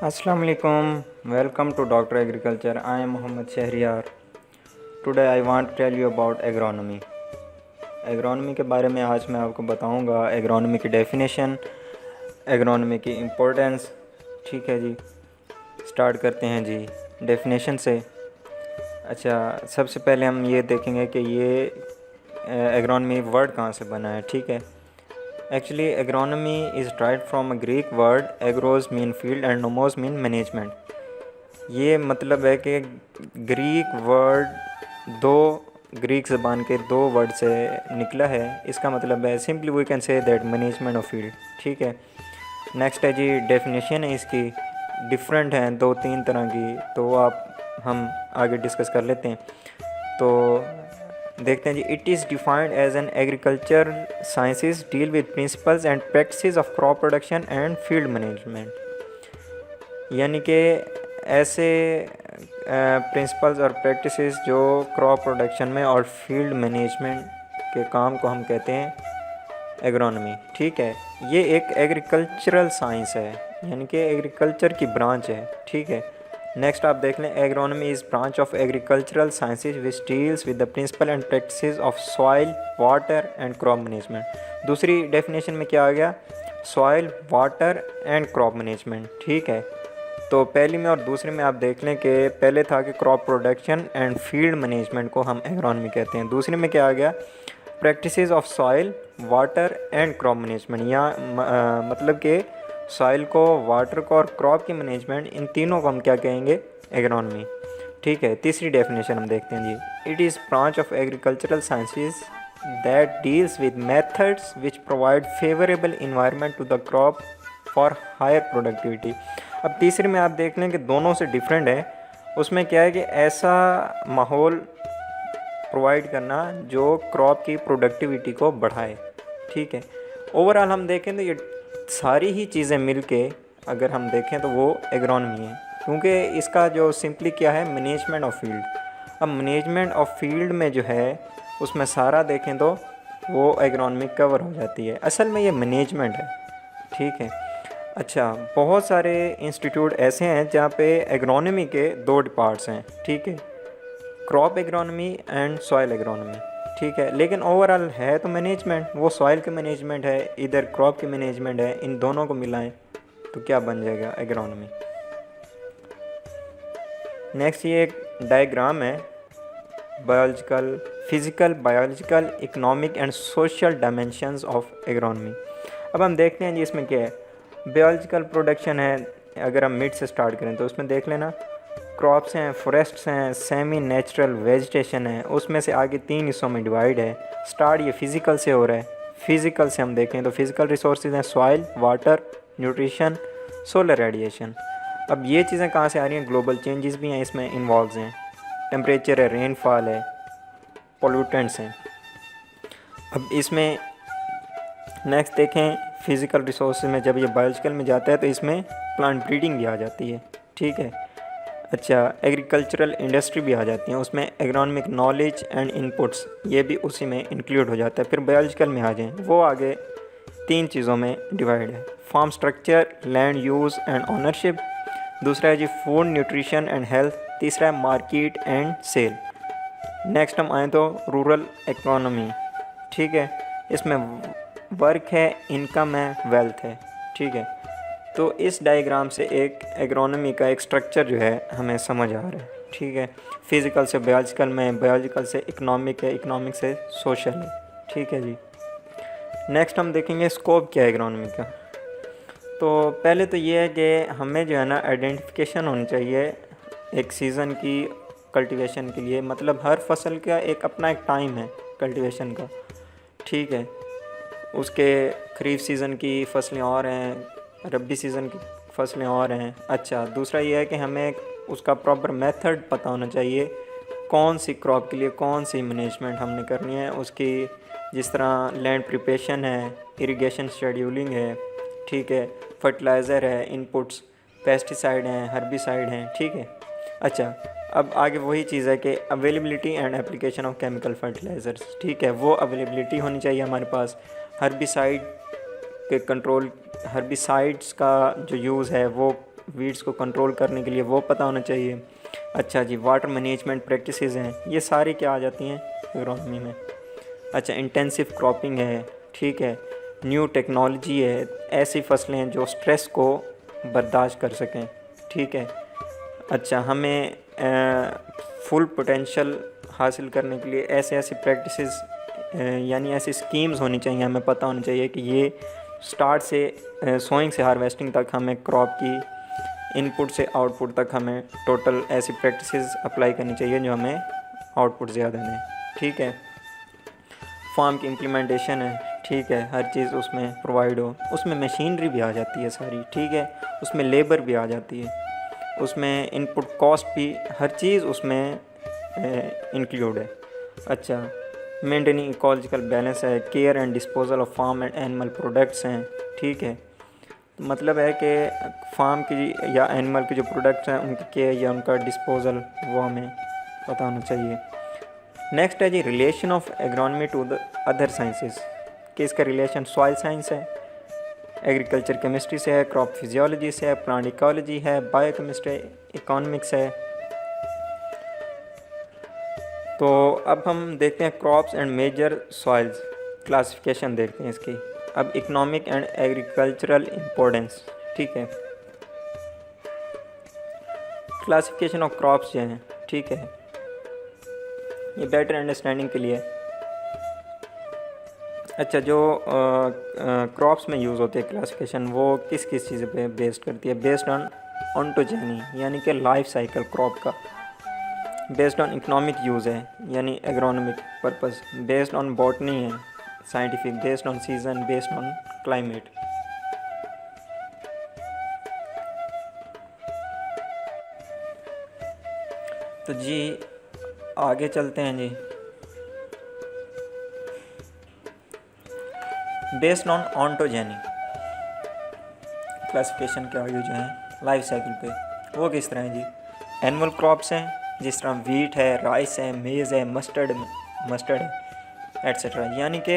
Assalamu alaikum. Welcome to Dr. Agriculture. I am Muhammad Shahriyar. Today I want to tell you about agronomy. Agronomy के बारे में आज मैं आपको बताऊंगा। एग्रोनॉमी की डेफिनेशन, एग्रोनॉमी की इम्पोर्टेंस। ठीक है जी, स्टार्ट करते हैं जी डेफिनेशन से। अच्छा, सबसे पहले हम ये देखेंगे कि ये एग्रोनॉमी वर्ड कहाँ से बना है। ठीक है, actually agronomy is derived from a Greek word एग्रोज mean field and nomos mean management. ये मतलब है कि ग्रीक वर्ड ग्रीक ज़बान के दो वर्ड से निकला है। इसका मतलब है simply we can say that management of field. ठीक है, नेक्स्ट है जी डेफिनेशन है इसकी। डिफरेंट हैं दो तीन तरह की, तो हम आगे डिस्कस कर लेते हैं। तो देखते हैं जी। It is defined as an agriculture sciences deal with principles and practices of crop production and field management. यानी कि ऐसे प्रिंसिपल्स और प्रैक्टिसेस जो क्रॉप प्रोडक्शन में और फील्ड मैनेजमेंट के काम को हम कहते हैं एग्रोनॉमी। ठीक है, ये एक एग्रीकल्चरल साइंस है, यानी कि एग्रीकल्चर की ब्रांच है। ठीक है, नेक्स्ट आप देख लें। Agronomy is branch of agricultural sciences which deals with the principle and practices of soil, water and crop management. दूसरी डेफिनेशन में क्या आ गया? Soil, water and crop management. ठीक है, तो पहली में और दूसरे में आप देख लें कि पहले था कि crop production and field management को हम एग्रोनॉमी कहते हैं। दूसरे में क्या आ गया? Practices of soil, water and crop management. या मतलब कि सॉइल को, वाटर को और क्रॉप की मैनेजमेंट, इन तीनों को हम क्या कहेंगे? एग्रोनॉमी। ठीक है, तीसरी डेफिनेशन हम देखते हैं जी। It is branch of agricultural sciences that deals with methods which provide favourable environment to the crop for higher productivity. अब तीसरे में आप देख लें कि दोनों से डिफरेंट है। उसमें क्या है कि ऐसा माहौल प्रोवाइड करना जो क्रॉप की प्रोडक्टिविटी को बढ़ाए। ठीक है, ओवरऑल हम देखें तो ये सारी ही चीज़ें मिलके अगर हम देखें तो वो एग्रोनॉमी है, क्योंकि इसका जो सिंपली क्या है? Management of field. अब मैनेजमेंट ऑफ फील्ड में जो है उसमें सारा देखें तो वो एग्रोनॉमी कवर हो जाती है। असल में ये मैनेजमेंट है। ठीक है, अच्छा, बहुत सारे इंस्टीट्यूट ऐसे हैं जहाँ पे एग्रोनॉमी के दो डिपार्ट्स हैं। ठीक है, crop agronomy and soil agronomy. ठीक है, लेकिन ओवरऑल है तो मैनेजमेंट। वो सॉइल के मैनेजमेंट है, इधर क्रॉप की मैनेजमेंट है। इन दोनों को मिलाएं तो क्या बन जाएगा? एग्रोनॉमी। नेक्स्ट ये एक डायग्राम है, biological, physical, biological, economic and social dimensions of agronomy. अब हम देखते हैं जी इसमें क्या है। बायोलॉजिकल प्रोडक्शन है, अगर हम मिड से स्टार्ट करें तो उसमें देख लेना क्रॉप्स हैं, फॉरेस्ट्स हैं, सेमी नेचुरल वेजिटेशन है। उसमें से आगे तीन हिस्सों में डिवाइड है। स्टार्ट ये फिज़िकल से हो रहा है। फिज़िकल से हम देखें तो फिज़िकल रिसोर्सेज हैं soil, water, nutrition, solar radiation. अब ये चीज़ें कहाँ से आ रही हैं? ग्लोबल चेंजेस भी हैं इसमें इन्वॉल्व हैं। टेम्परेचर है, रेनफॉल है, पोल्यूटेंट्स हैं। अब इसमें नेक्स्ट देखें फिज़िकल रिसोर्स में, जब ये बायोलॉजिकल में जाता है तो इसमें प्लांट ब्रीडिंग भी आ जाती है। ठीक है, अच्छा, एग्रीकल्चरल इंडस्ट्री भी आ जाती है उसमें। एग्रोनॉमिक नॉलेज एंड इनपुट्स, ये भी उसी में इंक्लूड हो जाता है। फिर बायोलॉजिकल में आ जाएँ, वो आगे तीन चीज़ों में डिवाइड है। Farm structure, land use and ownership. दूसरा है जी फूड, न्यूट्रिशन एंड हेल्थ। तीसरा है मार्केट एंड सेल। नेक्स्ट हम आएँ तो रूरल इकोनॉमी। ठीक है, इसमें वर्क है, इनकम है, वेल्थ है। ठीक है, तो इस डायग्राम से एक एग्रोनॉमी का एक स्ट्रक्चर जो है हमें समझ आ रहा है। ठीक है, फिज़िकल से बायोलॉजिकल में, बायोलॉजिकल से इकोनॉमिक है, इकोनॉमिक से सोशल है। ठीक है जी, नेक्स्ट हम देखेंगे स्कोप क्या है एग्रोनॉमी का। तो पहले तो ये है कि हमें जो है ना आइडेंटिफिकेशन होनी चाहिए एक सीज़न की कल्टीवेशन के लिए। मतलब हर फसल का एक अपना एक टाइम है कल्टीवेशन का। ठीक है, उसके खरीफ सीज़न की फसलें और हैं, रबी सीज़न की फसलें और हैं। अच्छा, दूसरा ये है कि हमें उसका प्रॉपर मेथड पता होना चाहिए, कौन सी क्रॉप के लिए कौन सी मैनेजमेंट हमने करनी है उसकी। जिस तरह लैंड प्रिपरेशन है, इरिगेशन शेड्यूलिंग है। ठीक है, फर्टिलाइज़र है, इनपुट्स, पेस्टिसाइड हैं, हर्बिसाइड हैं। ठीक है, अच्छा, अब आगे वही चीज़ है कि availability and application of chemical fertilizers. ठीक है, वो अवेलेबिलिटी होनी चाहिए हमारे पास। हर्बिसाइड के कंट्रोल, हर्बिसाइड्स का जो यूज़ है वो वीड्स को कंट्रोल करने के लिए वो पता होना चाहिए। अच्छा जी, वाटर मैनेजमेंट प्रैक्टिसेस हैं, ये सारी क्या आ जाती हैं एग्रोनॉमी में। अच्छा, इंटेंसिव क्रॉपिंग है, ठीक है, न्यू टेक्नोलॉजी है, ऐसी फसलें हैं जो स्ट्रेस को बर्दाश्त कर सकें, ठीक है। अच्छा, हमें फुल पोटेंशियल हासिल करने के लिए ऐसे ऐसी प्रैक्टिसेस यानी ऐसी स्कीम्स होनी चाहिए, हमें पता होना चाहिए कि ये स्टार्ट से सोइंग से हार्वेस्टिंग तक हमें क्रॉप की इनपुट से आउटपुट तक हमें टोटल ऐसी प्रैक्टिसेस अप्लाई करनी चाहिए जो हमें आउटपुट ज़्यादा दें, ठीक है। फार्म की इम्प्लीमेंटेशन है, ठीक है, हर चीज़ उसमें प्रोवाइड हो, उसमें मशीनरी भी आ जाती है सारी, ठीक है, उसमें लेबर भी आ जाती है, उसमें इनपुट कॉस्ट भी, हर चीज़ उसमें इंक्लूड है। अच्छा, मेंटेनिंग इकोलॉजिकल बैलेंस है, care and disposal of farm and animal products हैं, ठीक है। तो मतलब है कि फार्म की या एनिमल के जो प्रोडक्ट्स हैं उनकी केयर या उनका डिस्पोजल वो हमें पता होना चाहिए। नेक्स्ट है जी relation of agronomy to the other sciences, कि इसका रिलेशन सॉइल साइंस है, एग्रीकल्चर केमिस्ट्री से है, क्रॉप फिजियोलॉजी से है, प्लांट इकोलॉजी है, बायोकेमिस्ट्री, इकोनॉमिक्स है। तो अब हम देखते हैं crops and major soils, classification देखते हैं इसकी। अब इकोनॉमिक एंड एग्रीकल्चरल इम्पोर्टेंस, ठीक है, क्लासिफिकेशन ऑफ क्रॉप्स जो हैं, ठीक है, ये बेटर अंडरस्टैंडिंग के लिए। अच्छा, जो क्रॉप्स में यूज़ होती है क्लासिफिकेशन वो किस किस चीज़ पे बेस्ड करती है, बेस्ड ऑन ऑन्टोजेनी यानी कि लाइफ साइकिल क्रॉप का, बेस्ड ऑन इकोनॉमिक यूज़ है यानी agronomic purpose, based on botany है scientific, based on season, based on climate. तो जी आगे चलते हैं जी। बेस्ड ऑन ऑन्टोजेनी क्लासिफिकेशन के आगे जो है लाइफ साइकिल पे, वो किस तरह है जी। एनुअल क्रॉप्स हैं जिस तरह वीट है, राइस है, मेज़ है, मस्टर्ड है एट्सेट्रा, यानी कि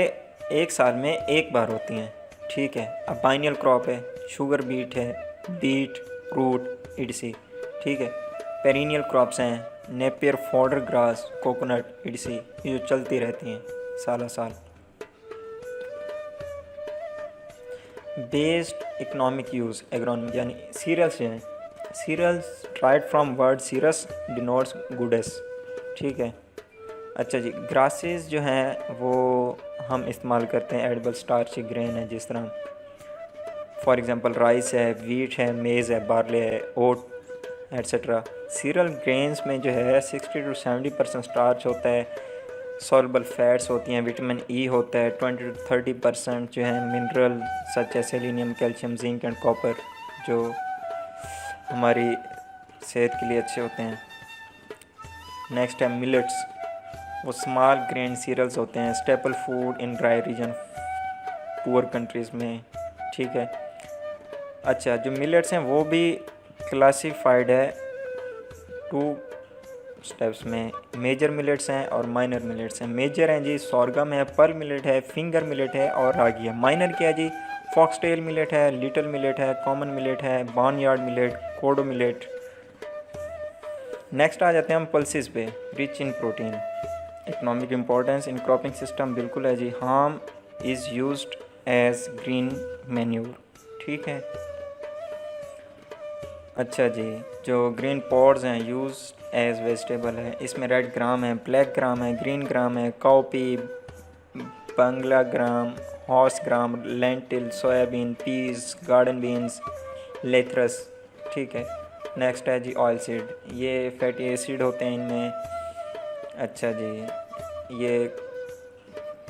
एक साल में एक बार होती हैं, ठीक है। अब बाइनियल क्रॉप है, शुगर बीट है, बीट, फ्रूट, इडसी, ठीक है। पेरिनियल क्रॉप्स हैं, नेपियर, फॉडर ग्रास, कोकोनट, इडसी, ये जो चलती रहती हैं साल साल। बेस्ड इकोनॉमिक यूज़ एग्रोनॉमी यानी सीरियल्स हैं, cereals right from word Ceres denotes goddess, ठीक है। अच्छा जी, ग्रासेस जो हैं वो हम इस्तेमाल करते हैं एडिबल स्टार्ची ग्रेन है, जिस तरह फॉर एग्जांपल राइस है, वीट है, मेज़ है, बार्ले है, ओट एट्सेट्रा। सीरियल ग्रेन्स में जो है 60 to 70% स्टार्च होता है, सॉल्युबल फैट्स होती हैं, विटामिन ई होता है, 20 to 30% जो है मिनरल सच है selenium, calcium, zinc and copper, जो हमारी सेहत के लिए अच्छे होते हैं। नेक्स्ट है मिलेट्स, वो स्मॉल ग्रेन सीरियल्स होते हैं, staple food in dry region poor countries में, ठीक है। अच्छा, जो मिलेट्स हैं वो भी क्लासिफाइड है 2 स्टेप्स में, मेजर मिलेट्स हैं और माइनर मिलेट्स हैं। मेजर हैं जी सोरगम है, पर्ल मिलेट है, फिंगर मिलेट है और रागी है। माइनर क्या है जी, फॉक्सटेल मिलेट है, लिटिल मिलेट है, कॉमन मिलेट है, barnyard millet, kodo millet. Next आ जाते हैं हम पल्सेस पे, rich in protein. Economic importance in cropping system बिल्कुल है जी, haulm is used as green manure, ठीक है। अच्छा जी, जो ग्रीन पॉड्स हैं यूज एज वेजिटेबल है, इसमें रेड ग्राम है, ब्लैक ग्राम है, ग्रीन ग्राम है, cowpea, Bengal gram, horse gram, lentil, soybean, peas, garden beans, lathyrus, ठीक है। नेक्स्ट है जी ऑयल सीड, ये फैटी एसिड होते हैं इनमें। अच्छा जी, ये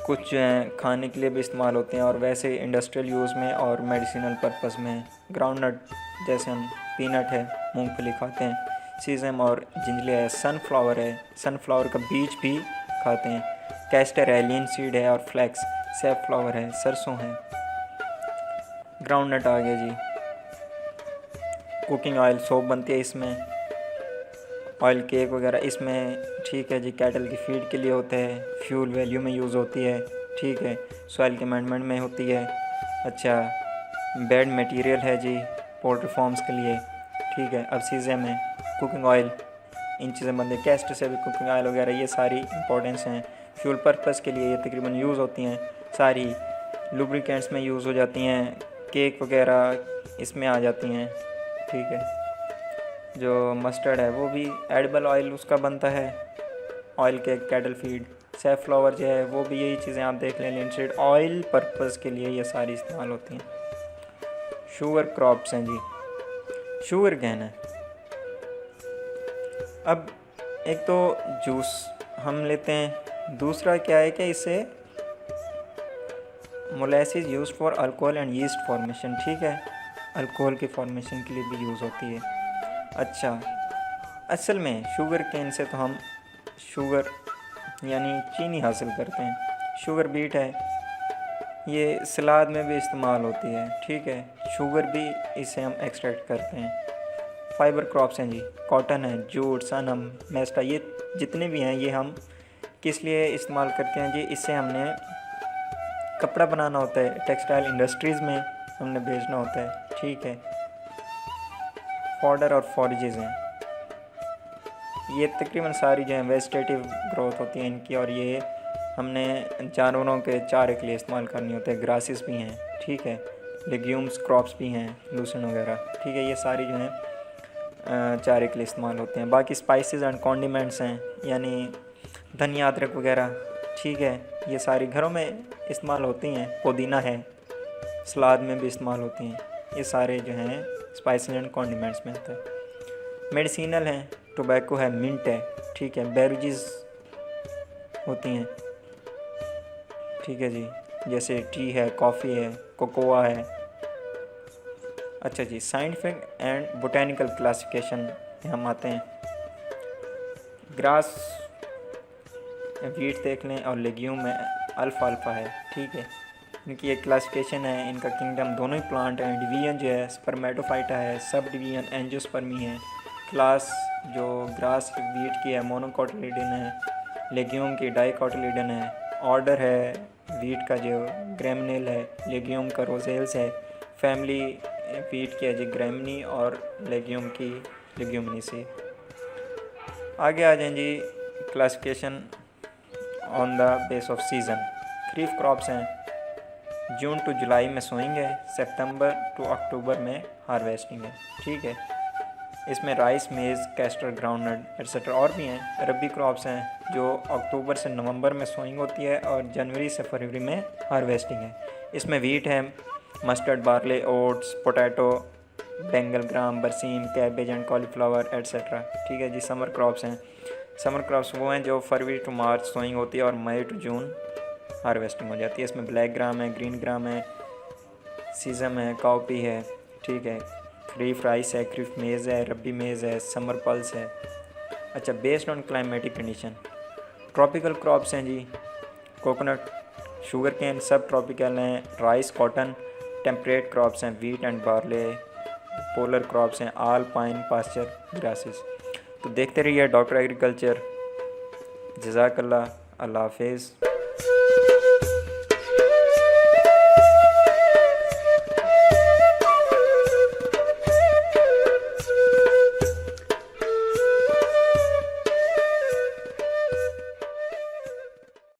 कुछ जो हैं खाने के लिए भी इस्तेमाल होते हैं और वैसे इंडस्ट्रियल यूज़ में और मेडिसिनल पर्पस में। ग्राउंडनट जैसे हम पीनट है, मूंगफली खाते हैं, सीजम और जिंजले है, सनफ्लावर है, सनफ्लावर का बीज भी खाते हैं, कैस्टर है, लीन सीड है और फ्लैक्स, सैफफ्लावर है, सरसों है। ग्राउंडनट आ गया जी, कुकिंग ऑयल सोप बनती है इसमें, ऑयल केक वगैरह इसमें, ठीक है जी। कैटल की फीड के लिए होता है, फ्यूल वैल्यू में यूज़ होती है, ठीक है। सॉइल के मैनेजमेंट में होती है। अच्छा, बेड मटेरियल है जी पोल्ट्री फार्म्स के लिए, ठीक है। अब सीज़न में कुकिंग ऑयल, इन चीज़ें बनते हैं। कैस्टर से भी कुकिंग ऑयल वगैरह, ये सारी इंपॉर्टेंस हैं। फ्यूल पर्पस के लिए ये तकरीबन यूज़ होती हैं सारी। लुब्रिकेंट्स में यूज़ हो जाती हैं, केक वगैरह इसमें आ जाती हैं, ठीक है। जो मस्टर्ड है वो भी एडिबल ऑयल उसका बनता है, oil cake, cattle feed. Safflower जो है वो भी यही चीज़ें आप देख लें, लिनसीड ऑयल पर्पस के लिए ये सारी इस्तेमाल होती हैं। शुगर क्रॉप्स हैं जी, शुगर कैन है। अब एक तो जूस हम लेते हैं, दूसरा क्या है कि इससे molasses use for alcohol and yeast formation, ठीक है, अल्कोहल की फॉर्मेशन के लिए भी यूज़ होती है। अच्छा, असल में शुगर केन से तो हम शुगर यानी चीनी हासिल करते हैं। शुगर बीट है, ये सलाद में भी इस्तेमाल होती है, ठीक है। शुगर भी इससे हम एक्सट्रैक्ट करते हैं। फाइबर क्रॉप्स हैं जी, कॉटन है, जूट, सनम, मेस्टा, ये जितने भी हैं ये हम किस लिए इस्तेमाल करते हैं जी? इससे हमने कपड़ा बनाना होता है, टेक्सटाइल इंडस्ट्रीज़ में हमने भेजना होता है, ठीक है। फॉडर और फॉरेजेस हैं, ये तकरीबन सारी जो है वेजिटेटिव ग्रोथ होती है इनकी, और ये हमने जानवरों के चारे के लिए इस्तेमाल करनी होते हैं। ग्रासेस भी हैं, ठीक है, लेग्यूम्स क्रॉप्स भी हैं, लूसन वगैरह, ठीक है। ये सारी जो हैं चारे के लिए इस्तेमाल होते हैं। बाकी स्पाइसेस एंड कॉन्डिमेंट्स हैं, यानी धनिया, अदरक वगैरह, ठीक है, ये सारी घरों में इस्तेमाल होती हैं। पुदीना है, सलाद में भी इस्तेमाल होती हैं। ये सारे जो हैं स्पाइसेस एंड कॉन्डिमेंट्स में होता है। मेडिसिनल हैं, टोबैको है, मिंट है, ठीक है, बेवरेजेस होती हैं, ठीक है जी, जैसे टी है, कॉफ़ी है, कोकोआ है। अच्छा जी, साइंटिफिक एंड बोटेनिकल क्लासिफिकेशन में हम आते हैं। ग्रास वीट देख लें, और लेग्यूम में अल्फ़ा है, ठीक है। इनकी एक क्लासिफिकेशन है, इनका किंगडम दोनों ही प्लांट हैं। डिवीजन जो है स्पर्मेटोफाइटा है, सब डिवीजन एंजियोस्पर्मी है। क्लास जो ग्रास वीट की है मोनोकोटिलिडन है, लेग्यूम की डाइकोटिलिडन है। ऑर्डर है वीट का जो ग्रेमिनेल है, लेग्यूम का रोजेल्स है। फैमिली वीट की है जी ग्रेमिनी, और लेग्यूम की लेग्यूमिनेसी। आगे आ जाएं जी, classification on the base of season. Kharif crops हैं, जून टू जुलाई में सोइंग है, सितंबर टू अक्टूबर में हार्वेस्टिंग है, ठीक है। इसमें राइस, मेज़, कैस्टर, ग्राउंडनट एट्सेट्रा और भी हैं। रबी क्रॉप्स हैं जो अक्टूबर से नवंबर में सोइंग होती है, और जनवरी से फरवरी में हार्वेस्टिंग है। इसमें वीट है, mustard, barley, oats, potato, Bengal gram, berseem, cabbage and cauliflower etcetera, ठीक है जी। समर क्रॉप्स हैं, समर क्रॉप्स वो हैं जो फरवरी टू मार्च सोइंग होती है, और मई टू जून हार्वेस्टिंग हो जाती है। इसमें ब्लैक ग्राम है, ग्रीन ग्राम है, सीजम है, काउपी है, ठीक है। खरीफ राइस है, खरीफ मेज़ है, रबी मेज़ है, समर पल्स है। अच्छा, based on climatic condition tropical crops हैं जी, कोकोनट, शुगर केन, सब ट्रॉपिकल हैं। राइस, कॉटन, टेम्परेट क्रॉप्स हैं, wheat and barley. Polar crops हैं, आल, पाइन, पास्चर, ग्रासेस। तो देखते रहिए डॉक्टर एग्रीकल्चर। जज़ाकल्लाह, अल्लाह हाफिज़।